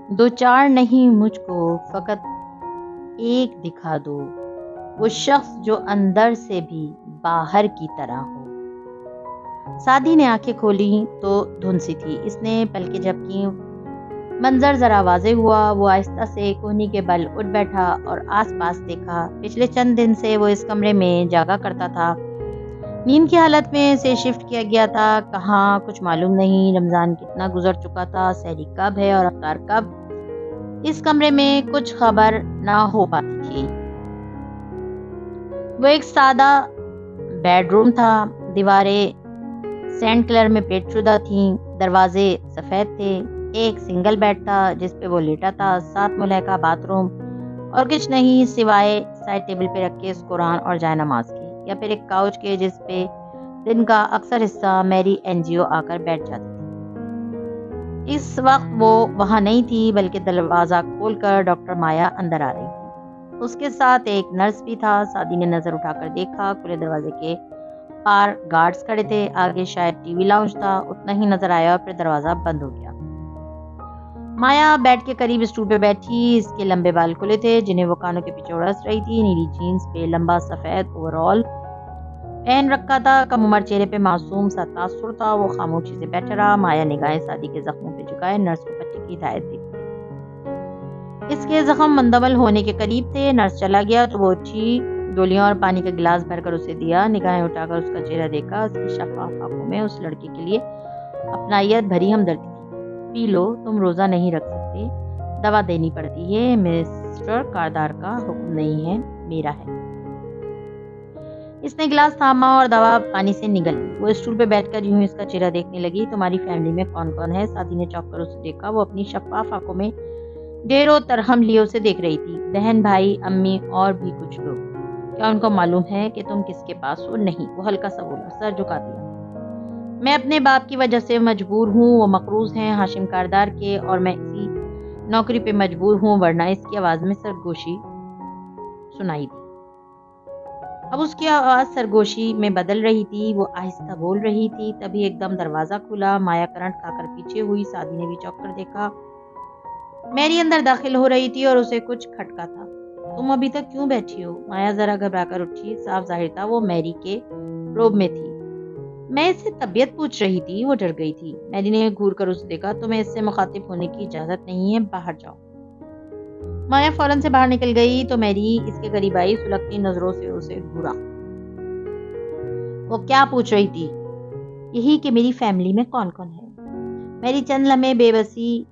دو چار نہیں مجھ کو فقط ایک دکھا دو، وہ شخص جو اندر سے بھی باہر کی طرح ہو۔ سعدی نے آنکھیں کھولی تو دھند سی تھی۔ اس نے پلکیں جھپکیں، منظر ذرا واضح ہوا۔ وہ آہستہ سے کوہنی کے بل اٹھ بیٹھا اور آس پاس دیکھا۔ پچھلے چند دن سے وہ اس کمرے میں جاگا کرتا تھا، نیند کی حالت میں اسے شفٹ کیا گیا تھا۔ کہاں کچھ معلوم نہیں، رمضان کتنا گزر چکا تھا، سحری کب ہے اور افطار کب، اس کمرے میں کچھ خبر نہ ہو پاتی تھی۔ وہ ایک سادہ بیڈ روم تھا، دیواریں سینڈ کلر میں پینٹ شدہ تھیں، دروازے سفید تھے، ایک سنگل بیڈ تھا جس پہ وہ لیٹا تھا، 7 ملحقہ باتھ روم اور کچھ نہیں سوائے سائڈ ٹیبل پہ رکھے اس قرآن اور جائے نماز کے، یا پھر ایک کاؤچ کے جس پہ دن کا اکثر حصہ میری این جی او آ کر بیٹھ جاتی تھی۔ اس وقت وہ وہاں نہیں تھی، بلکہ دروازہ کھول کر ڈاکٹر مایا اندر آ رہی تھی۔ اس کے ساتھ ایک نرس بھی تھا۔ سعدی نے نظر اٹھا کر دیکھا، کھلے دروازے کے پار گارڈز کھڑے تھے، آگے شاید ٹی وی لاؤنج تھا، اتنا ہی نظر آیا اور پھر دروازہ بند ہو گیا۔ مایا بیڈ کے قریب اسٹول پہ بیٹھی، اس کے لمبے بال کھلے تھے جنہیں وہ کانوں کے پیچھے اڑس رہی تھی، نیلی جینز پہ لمبا سفید اوور آل پہن رکھا تھا، کم عمر چہرے پہ معصوم سا تاثر تھا۔ وہ خاموشی سے بیٹھا رہا۔ مایا نگاہیں سعدی کے زخموں پہ جھکائے، نرس کو پٹی کی ہدایت دیتی۔ اس کے زخم مندمل ہونے کے قریب تھے۔ نرس چلا گیا تو وہ اٹھی، گولیاں اور پانی کا گلاس بھر کر اسے دیا، نگاہیں اٹھا کر اس کا چہرہ دیکھا۔ اس کی شفاف آنکھوں میں اس لڑکے کے لیے اپنائیت بھری ہمدردی تھی۔ پی لو، تم روزہ نہیں رکھ سکتے، دوا دینی پڑتی ہے، مسٹر کاردار کا حکم نہیں ہے، میرا ہے۔ اس نے گلاس تھاما اور دوا پانی سے نگل لی۔ وہ اسٹول پہ بیٹھ کر یوں اس کا چہرہ دیکھنے لگی۔ تمہاری فیملی میں کون کون ہے؟ سعدی نے چونک کر اسے دیکھا۔ وہ اپنی شفاف آنکھوں میں ڈیروں ترہم لیے اسے دیکھ رہی تھی۔ بہن، بھائی، امی اور بھی کچھ لوگ۔ کیا ان کو معلوم ہے کہ تم کس کے پاس ہو؟ نہیں، وہ ہلکا سا بولا، سر جھکا دیا۔ میں اپنے باپ کی وجہ سے مجبور ہوں، وہ مقروض ہیں ہاشم کاردار کے، اور میں اسی نوکری پہ مجبور ہوں، ورنہ اس کی آواز میں سرگوشی سنائی دی۔ اب اس کی آواز سرگوشی میں بدل رہی تھی، وہ آہستہ بول رہی تھی۔ تبھی ایک دم دروازہ کھلا، مایا کرنٹ کھا کر پیچھے ہوئی۔ سعدی نے بھی چونک کر دیکھا، میری اندر داخل ہو رہی تھی اور اسے کچھ کھٹکا تھا۔ تم ابھی تک کیوں بیٹھی ہو؟ مایا ذرا گھبرا کر اٹھی، صاف ظاہر تھا وہ میری کے روب میں تھی۔ میں اس سے طبیعت پوچھ رہی تھی، وہ ڈر گئی تھی۔ میری نے گھور کر اسے دیکھا، تمہیں اس سے مخاطب ہونے کی اجازت نہیں ہے، باہر جاؤ۔ مایا فوراً سے باہر نکل گئی تو میری اس کے قریب آئی، سلگتی نظروں سے اسے گھورا۔ وہ کیا پوچھ رہی تھی؟ یہی کہ میری فیملی میں کون کون ہے۔ میری چند لمحے بے بسی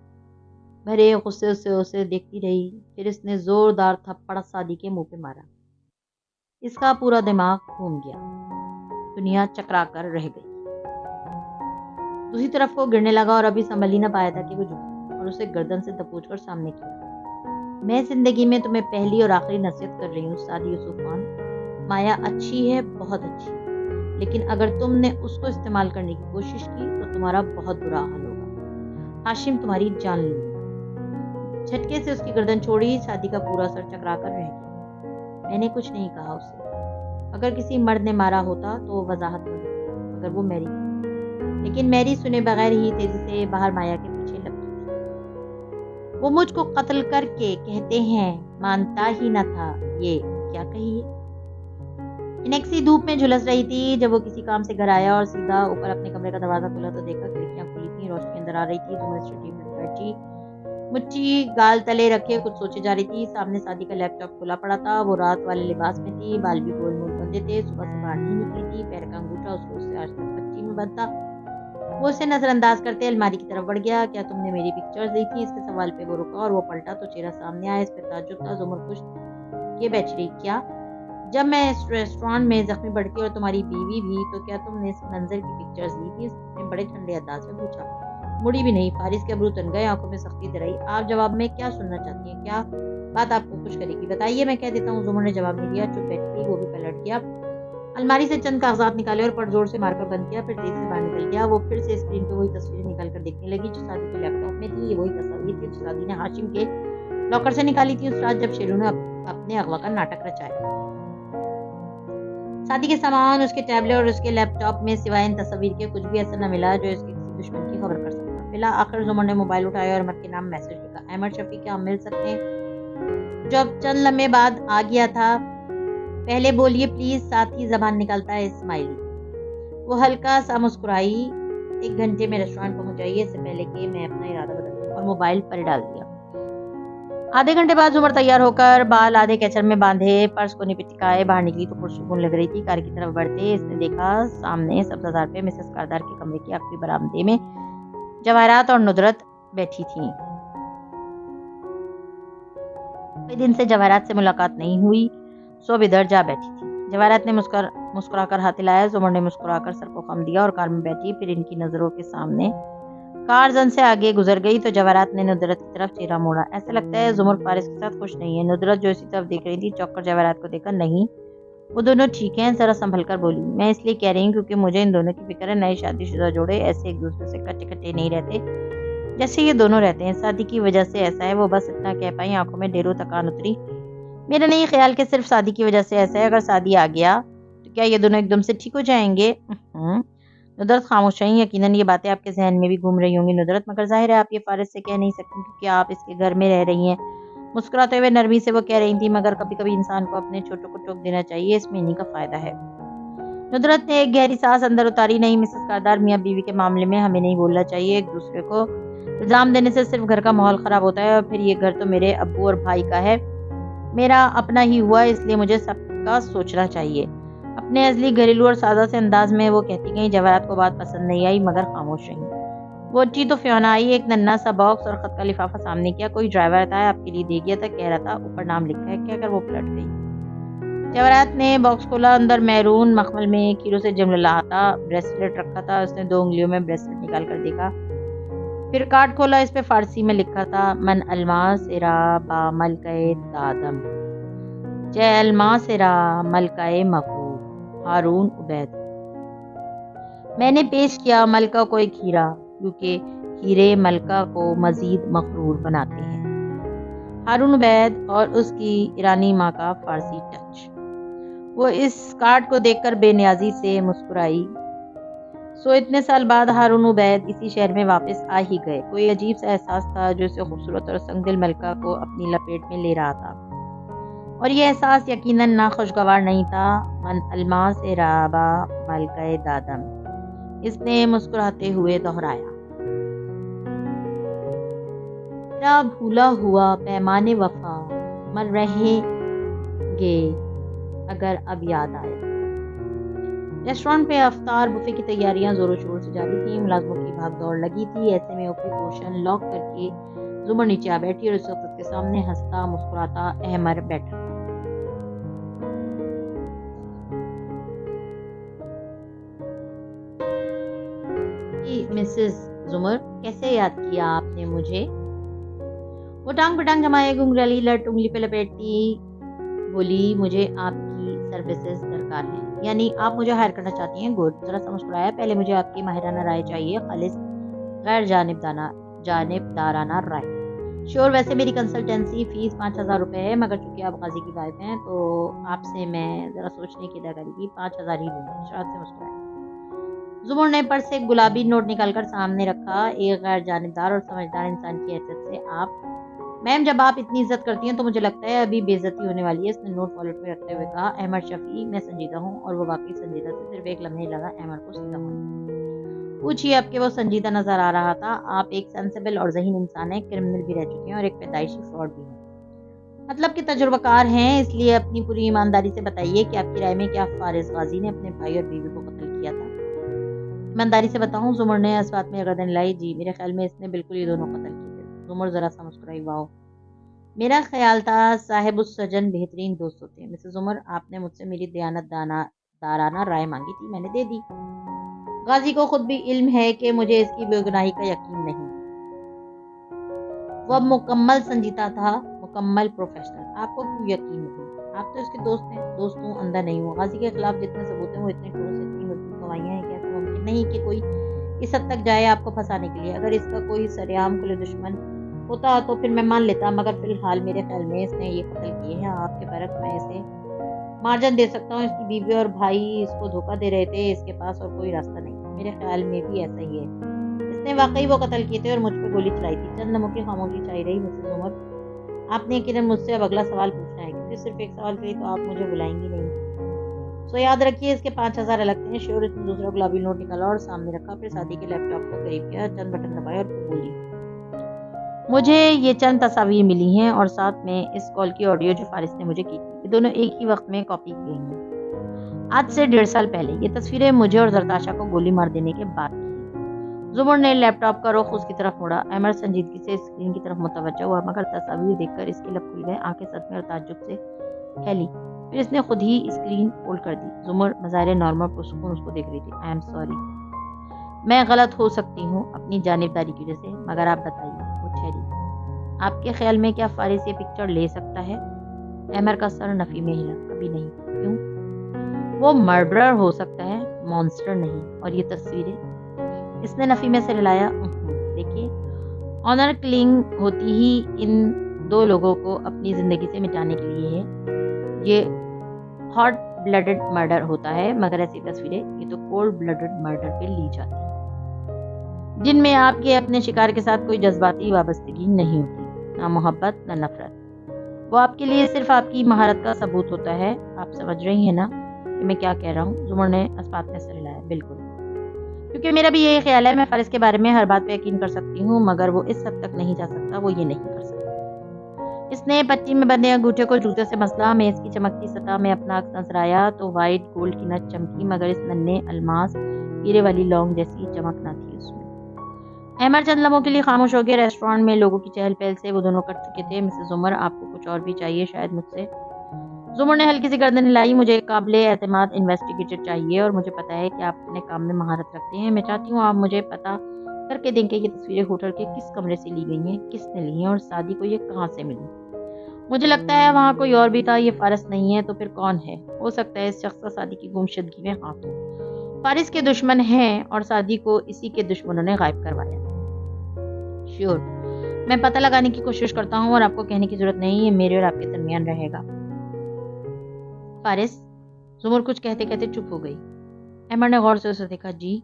بھرے غصے سے اسے دیکھتی رہی، پھر اس نے زوردار تھپڑ سعدی کے منہ پہ مارا۔ اس کا پورا دماغ گھوم گیا، دنیا چکرا کر رہ گئی۔ دوسری طرف وہ گرنے لگا اور ابھی سنبھل ہی نہ پایا تھا کہ وہ جھکا اور اسے گردن سے دبوچ کر سامنے کیا۔ میں زندگی میں تمہیں پہلی اور آخری نصیحت کر رہی ہوں سعدی یوسف خان، مایا اچھی ہے، بہت اچھی، لیکن اگر تم نے اس کو استعمال کرنے کی کوشش کی تو تمہارا بہت برا حال ہوگا۔ ہاشم تمہاری جان لے گا۔ جھٹکے سے اس کی گردن چھوڑی، سعدی کا پورا سر چکرا کر رہ گیا۔ میں نے کچھ نہیں کہا اسے، اگر کسی مرد نے مارا ہوتا تو وہ وضاحت کرتا، مگر وہ میری، لیکن میری سنے بغیر ہی تیزی سے باہر مایا کے پیچھے لپکی تھی۔ وہ مجھ کو قتل کر کے کہتے ہیں، مانتا ہی نہ تھا، یہ کیا کہیے۔ انیکسی دھوپ میں جھلس رہی تھی۔ جب وہ کسی کام سے گھر آیا اور سیدھا اوپر اپنے کمرے کا دروازہ کھولا تو دیکھا کھڑکیاں کھلی تھیں، روشنی اندر آ رہی تھی۔ زمر اسٹڈیو میں بیٹھی مچھی گال تلے رکھے کچھ سوچے جا رہی تھی۔ سامنے سعدی کا لیپ ٹاپ کھلا پڑا تھا، وہ رات والے لباس میں تھی، بال بھی گول مول بندے تھے، صبح سے باہر نہیں نکلی تھی، پیر کا انگوٹھا اس روز سے آج تک پچی میں بند تھا۔ وہ اسے نظر انداز کرتے الماری کی طرف بڑھ گیا۔ کیا تم نے میری پکچرز دیکھی؟ اس کے سوال پہ وہ رکا اور وہ پلٹا تو چہرہ سامنے آیا، اس پہ تعجب تھا۔ زمر کچھ یہ بیچ رہی کیا؟ جب میں اس ریسٹورانٹ میں زخمی بڑکی اور تمہاری بیوی بھی، تو کیا تم نے اس منظر کی پکچرز لی تھی؟ اس نے بڑے ٹھنڈے انداز میں پوچھا۔ مڑی بھی نہیں، فارس کے ابرو تن گئے، آنکھوں میں سختی در آئی۔ آپ جواب میں کیا سننا چاہتی ہیں؟ کیا بات آپ کو خوش کرے گی؟ بتائیے، میں کہہ دیتا ہوں۔ زمر نے جواب نہیں دیا، چپ بیٹھی رہی۔ وہ بھی پلٹ گیا، الماری سے چند کاغذات نکالے اور پٹ زور سے مار کر بند کیا، پھر تیز سے باہر نکل گیا۔ وہ پھر سے اسکرین پہ وہی تصویریں نکال کر دیکھنے لگی جو سعدی کے لیپ ٹاپ میں تھی۔ یہ وہی تصاویر تھی جو سعدی نے ہاشم کے لاکر سے نکالی تھی اس رات جب شیرو نے اپنے اغوا کا ناٹک رچایا۔ سعدی کے سامان، اس کے ٹیبلٹ اور اس کے لیپ ٹاپ میں سوائے ان تصاویر کے کچھ بھی ایسا نہ ملا جو اس کے کسی دشمن کی خبر کر سکتا۔ بلا آخر زمر نے موبائل اٹھایا اور احمد کے نام میسج لکھا، احمد شفیع کیا ہم مل سکتے ہیں؟ جو اب چند لمحے بعد آ گیا تھا، پہلے بولیے پلیز، ساتھ ہی زبان نکالتا ہے اسمائلی۔ وہ ہلکا سا مسکرائی، 1 گھنٹے میں ریسٹورانٹ پہنچ جائیے اس سے پہلے کہ میں اپنا ارادہ بدل دوں، اور موبائل پر ڈال دیا۔ آدھے گھنٹے بعد زمر تیار ہو کر بال آدھے کیچر میں باندھے پرس کونے پہ ٹکائے باہر نکلی تو پرسکون لگ رہی تھی۔ کار کی طرف بڑھتے اس نے دیکھا سامنے سبزہ پہ مسز کاردار کے کمرے کے آخری برآمدے میں جواہرات اور ندرت بیٹھی تھیں۔ کئی دن سے جواہرات سے ملاقات نہیں ہوئی، سو ادھر جا بیٹھی تھی۔ جواہرات نے مسکرا کر ہاتھ ہلایا، زمر نے مسکرا کر سر کو خم دیا اور کار میں بیٹھی۔ پھر ان کی نظروں کے سامنے کار زن سے آگے گزر گئی تو جواہرات نے ندرت کی طرف چہرہ موڑا۔ ایسا لگتا ہے زمر فارس کے ساتھ خوش نہیں ہے۔ ندرت جو اسی طرف دیکھ رہی تھی چونک کر جواہرات کو دیکھا، نہیں وہ دونوں ٹھیک ہیں، ذرا سنبھل کر بولی، میں اس لیے کہہ رہی ہوں کیونکہ مجھے ان دونوں کی فکر ہے۔ نئے شادی شدہ جوڑے ایسے ایک دوسرے سے کٹے نہیں رہتے جیسے یہ دونوں رہتے ہیں۔ شادی کی وجہ سے ایسا ہے، وہ بس اتنا کہہ پائی، آنکھوں میں ڈھیروں تکان اتری۔ میرا نہیں خیال کہ صرف شادی کی وجہ سے ایسا ہے، اگر شادی آ گیا تو کیا یہ دونوں ایک دم سے ٹھیک ہو جائیں گے؟ ندرت خاموش رہی، یقیناً یہ باتیں آپ کے ذہن میں بھی گھوم رہی ہوں گی ندرت، مگر ظاہر ہے آپ یہ فارس سے کہہ نہیں سکتی کیونکہ آپ اس کے گھر میں رہ رہی ہیں۔ مسکراتے ہوئے نرمی سے وہ کہہ رہی تھی، مگر کبھی کبھی انسان کو اپنے چھوٹوں کو ٹوک دینا چاہیے، اس میں انہی کا فائدہ ہے۔ ندرت نے ایک گہری سانس اندر اتاری، نہیں مسز کاردار، میاں بیوی کے معاملے میں ہمیں نہیں بولنا چاہیے، ایک دوسرے کو الزام دینے سے صرف گھر کا ماحول خراب ہوتا ہے، اور پھر یہ گھر تو میرے ابو اور بھائی کا ہے، میرا اپنا ہی ہوا، اس لیے مجھے سب کا سوچنا چاہیے۔ اپنے ازلی گھریلو اور سادہ سے انداز میں وہ کہتی گئیں۔ جواہرات کو بات پسند نہیں آئی مگر خاموش رہی۔ وہ اٹھی تو فیونا آئی، ایک ننھا سا باکس اور خط کا لفافہ سامنے کیا۔ کوئی ڈرائیور آتا ہے، آپ کے لیے دے گیا تھا، کہہ رہا تھا اوپر نام لکھا ہے، کہہ کر وہ پلٹ گئی۔ جواہرات نے باکس کھولا، اندر میرون مخمل میں ایک ہیرو سے جمللاتا بریسلیٹ رکھا تھا۔ اس نے 2 انگلیوں میں بریسلیٹ نکال کر دیکھا، پھر کارڈ کھولا، اس پہ فارسی میں لکھا تھا، من الماس ارا با ملکہ دادم جے الماس ارا ملکہ مغرور ہارون عبید۔ میں نے پیش کیا ملکہ کو ایک ہیرا، کیونکہ ہیرے ملکہ کو مزید مغرور بناتے ہیں۔ ہارون عبید اور اس کی ایرانی ماں کا فارسی ٹچ۔ وہ اس کارڈ کو دیکھ کر بے نیازی سے مسکرائی۔ سو اتنے سال بعد ہارون عبید اسی شہر میں واپس آ ہی گئے۔ کوئی عجیب سا احساس تھا جو اسے خوبصورت اور سنگ دل ملکہ کو اپنی لپیٹ میں لے رہا تھا، اور یہ احساس یقیناً ناخوشگوار نہیں تھا۔ من الماس رابا ملکہ دادم، اس نے مسکراتے ہوئے دہرایا۔ میرا بھولا ہوا پیمان وفا مر رہیں گے اگر اب یاد آئے۔ ریسٹورانٹ پہ افطار بفے کی تیاریاں زور و شور سے جاری تھیں، ملازموں کی بھاگ دوڑ لگی تھی۔ ایسے میں اوپری پورشن لاک کر کے زمر نیچے آ بیٹھی اور اس وقت اس کے سامنے ہنستا مسکراتا احمر بیٹھا۔ مسز زمر، کیسے یاد کیا آپ نے مجھے؟ وہ ٹانگ پٹانگ جمائے گنگرالی لٹ انگلی پہ لپیٹتی بولی، مجھے آپ کی سروسز درکار ہیں، یعنی آپ مجھے ہائر کرنا چاہتی ہیں؟ گڈ، ذرا سا مسکرایا، پہلے مجھے آپ کی ماہرانہ رائے چاہیے، خالص غیر جانبدارانہ رائے۔ شور، ویسے میری کنسلٹنسی فیس 5000 روپے ہے، مگر چونکہ آپ غازی کی وائف ہیں تو آپ سے میں ذرا سوچنے کی ادا کرے گی 5000 ہی لوں گی، شاید سے مسکرایا۔ زمر نے پرس سے ایک گلابی نوٹ نکال کر سامنے رکھا، ایک غیر جانبدار اور سمجھدار انسان کی حیثیت سے آپ میم، جب آپ اتنی عزت کرتی ہیں تو مجھے لگتا ہے ابھی بے عزتی ہونے والی ہے۔ اس نے نوٹ والٹ میں رکھتے ہوئے کہا، احمد شفیع، میں سنجیدہ ہوں، اور وہ واقعی سنجیدہ تھے، صرف ایک لمحے لگا احمد کو سیدھا ہونے۔ پوچھیے اب کہ وہ سنجیدہ نظر آ رہا تھا۔ آپ ایک سینسیبل اور ذہین انسان ہیں، کرمنل بھی رہ چکے ہیں اور ایک پیدائشی فراڈ بھی ہیں، مطلب کہ تجربہ کار ہیں، اس لیے اپنی پوری ایمانداری سے بتائیے کہ آپ کی رائے میں کیا فارس غازی نے اپنے بھائی اور بیوی کو قتل کیا تھا؟ ایمانداری سے بتاؤں، زمر نے اس بات میں گردن ہلائی، جی میرے خیال میں اس نے بالکل یہ دونوں قتل کیے تھے۔ زمر ذرا سا مسکرائی، واو، میرا خیال تھا صاحب السجن بہترین دوست ہوتے ہیں۔ مسز عمر، آپ نے مجھ سے میری دیانت دارانہ رائے مانگی تھی، میں نے دے دی۔ غازی کو خود بھی علم ہے کہ مجھے اس کی بے گناہی کا یقین نہیں۔ وہ اب مکمل سنجیدہ تھا، مکمل پروفیشنل۔ آپ کو کیوں یقین نہیں؟ آپ تو اس کے دوست ہیں۔ دوست ہوں، اندھا نہیں ہوں۔ غازی کے خلاف جتنے ثبوت ہیں وہ اتنے ٹھوس، اتنی مضبوط گواہیاں ہیں کہ ایسا ممکن نہیں کہ کوئی اس حد تک جائے آپ کو پھنسانے کے لیے۔ اگر اس کا کوئی سرعام کل دشمن ہوتا تو پھر میں مان لیتا، مگر فی الحال میرے خیال میں اس نے یہ قتل کیے ہیں۔ آپ کے برعکس میں اسے مارجن دے سکتا ہوں، اس کی بیوی اور بھائی اس کو دھوکہ دے رہے تھے، اس کے پاس اور کوئی راستہ نہیں۔ میرے خیال میں بھی ایسا ہی ہے۔ اس نے واقعی وہ قتل کیے تھے اور مجھ پہ گولی چلائی تھی؟ چند لمحوں کی خاموشی چھائی رہی۔ مسز عمر، آپ نے یقیناً مجھ سے اب اگلا سوال پوچھنا ہے، کیونکہ صرف ایک سوال کے لیے تو آپ مجھے بلائیں گی نہیں۔ سو یاد رکھیے اس کے 5000 الگ تھے۔ شیور اس نے دوسرا گلابی نوٹ نکالا اور سامنے رکھا، پھر سادی کے لیپ ٹاپ کو قریب کیا، چند بٹن دبائے اور پھر بولی، مجھے یہ چند تصاویر ملی ہیں اور ساتھ میں اس کال کی آڈیو جو فارس نے مجھے کی تھی، یہ دونوں ایک ہی وقت میں کاپی کی گئی ہیں، آج سے 1.5 سال پہلے۔ یہ تصویریں مجھے اور زرتاشا کو گولی مار دینے کے بعد کی ہیں۔ زمر نے لیپ ٹاپ کا رخ اس کی طرف موڑا۔ احمد سنجیدگی سے اسکرین کی طرف متوجہ ہوا، مگر تصاویر دیکھ کر اس کے لب کھل گئے، آنکھیں صدمے اور تعجب سے پھیلی۔ پھر اس نے خود ہی اسکرین فولڈ کر دی۔ زمر بظاہر نارمل پرسکون اس کو دیکھ رہی تھی۔ آئی ایم سوری، میں غلط ہو سکتی ہوں اپنی جانبداری کی وجہ سے، مگر آپ بتائیے۔ وہ ٹھہری۔ آپ کے خیال میں کیا فارس یہ پکچر لے سکتا ہے؟ احمد کا سر نفی میں ہلا۔ کبھی نہیں۔ کیوں؟ وہ مرڈرر ہو سکتا ہے، مانسٹر نہیں۔ اور یہ تصویریں؟ اس نے نفی میں سر ہلایا۔ دیکھیے، آنر کلنگ ہوتی ہی ان 2 لوگوں کو اپنی زندگی سے مٹانے کے لیے ہے۔ یہ ہاٹ بلڈڈ مرڈر ہوتا ہے، مگر ایسی تصویریں یہ تو کولڈ بلڈڈ مرڈر پہ لی جاتی ہیں، جن میں آپ کے اپنے شکار کے ساتھ کوئی جذباتی وابستگی نہیں ہوتی، نہ محبت نہ نفرت۔ وہ آپ کے لیے صرف آپ کی مہارت کا ثبوت ہوتا ہے۔ آپ سمجھ رہی ہیں نا کہ میں کیا کہہ رہا ہوں؟ زمر نے اسبات میں سر ہلایا۔ بالکل، کیونکہ میرا بھی یہی خیال ہے۔ میں فارس کے بارے میں ہر بات پہ یقین کر سکتی ہوں، مگر وہ اس حد تک نہیں جا سکتا، وہ یہ نہیں کر سکتا۔ اس نے پٹی میں بندے انگوٹھے کو جوتے سے مسلا۔ میز کی چمکتی سطح میں اپنا عکس نظر آیا تو وائٹ گولڈ کی نچ چمکی، مگر اس ننھے الماس ہیرے والی لونگ جیسی چمک نہ تھی اس میں۔ احمد چند لمحوں کے لیے خاموش ہو گیا۔ ریسٹورانٹ میں لوگوں کی چہل پہل سے وہ دونوں کٹ چکے تھے۔ مسز عمر، آپ کو کچھ اور بھی چاہیے شاید مجھ سے؟ زمر نے ہلکی سی گردن ہلائی۔ مجھے ایک قابل اعتماد انویسٹیگیٹر چاہیے، اور مجھے پتا ہے کہ آپ اپنے کام میں مہارت رکھتے ہیں۔ میں چاہتی ہوں آپ مجھے پتا کر کے دیں کہ یہ تصویریں ہوٹل کے کس کمرے سے لی گئی ہیں، کس نے لی ہیں، اور سادی کو یہ کہاں سے ملی۔ مجھے لگتا ہے وہاں کوئی اور بھی تھا، یہ فارس نہیں ہے تو پھر کون ہے؟ ہو سکتا ہے اس شخص کا سادی کی گمشدگی میں ہاتھ ہو۔ فارس کے دشمن ہیں اور سادی کو اسی کے دشمنوں نے غائب کروایا۔ شیور، میں پتہ لگانے کی کوشش کرتا ہوں، اور آپ کو کہنے کی ضرورت نہیں، یہ میرے اور آپ کے درمیان رہے گا۔ فارس؟ زمر کچھ کہتے کہتے چپ ہو گئی۔ احمد نے غور سے اسے دیکھا۔ جی؟